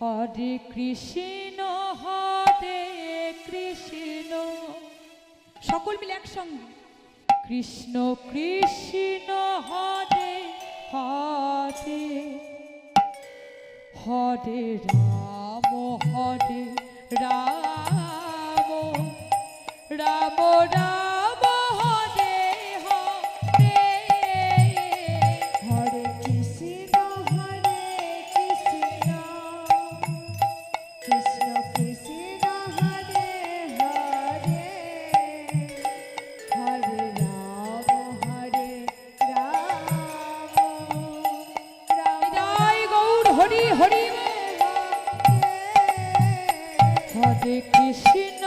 হরে কৃষ্ণ হরে কৃষ্ণ, সকল মিলে একসঙ্গে কৃষ্ণ কৃষ্ণ হরে হরে, হরে রাম রাম রাম হরে হরে, হরে কৃষ্ণ কৃষ্ণ কৃষ্ণ হরে হরে, হরে রাম জয় গৌর হরি হরি, হরে কৃষ্ণ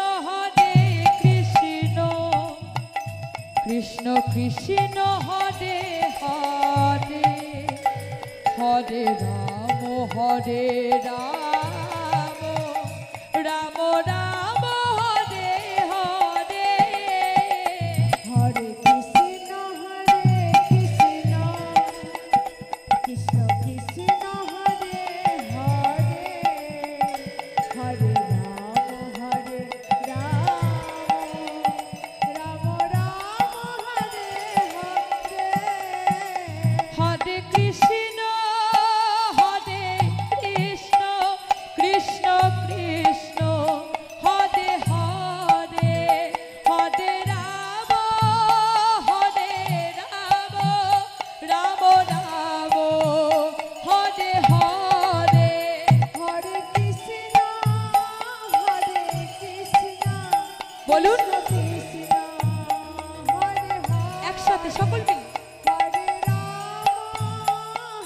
কৃষ্ণ কৃষ্ণ হরে হরে, হরে রাম রাম রাম হরে হরে, হরে কৃষ্ণ কৃষ্ণ কৃষ্ণ হরে হরে, হরে রাম রাম হরে হরে, হরে কৃষ্ণ কৃষ্ণ কৃষ্ণ হরে হরে, হরে রাম রাম রাম হরে হরে, হরে কৃষ্ণ বলুন কৃষ্ণ হরে হরে, একসাথে সকল মিলে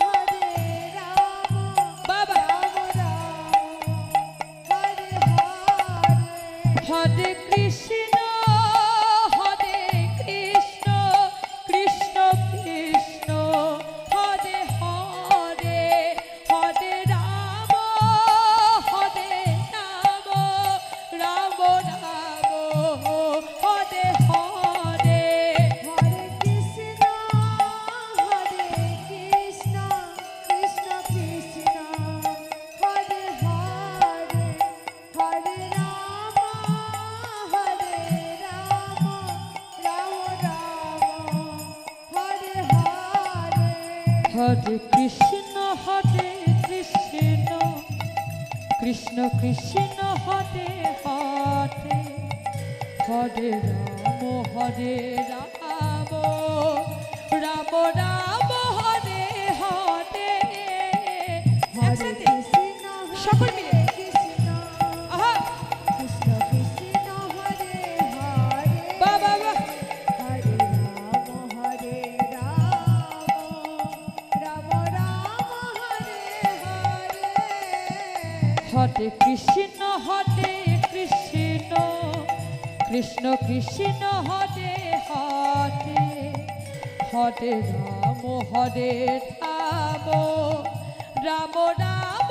হরে রাম বাবা, হরে হরে, হরে কৃষ্ণ কৃষ্ণ কৃষ্ণ হরে হরে, হরে রাম রাম রাম হরে হরে, হরে কৃষ্ণ কৃষ্ণ কৃষ্ণ হরে হরে, হরে রাম রাম হরে হরে, হরে কৃষ্ণ কৃষ্ণ কৃষ্ণ কৃষ্ণ হরে হরে, হরে রাম রাম রাম হরে হরে, একসাথে সকল মিলে আহা কৃষ্ণ কৃষ্ণ হরে হরে, বাবা বাবা, হরে রাম হরে হরে, হরে কৃষ্ণ কৃষ্ণ কৃষ্ণ কৃষ্ণ হরে হরে, হরে রাম রাম রাম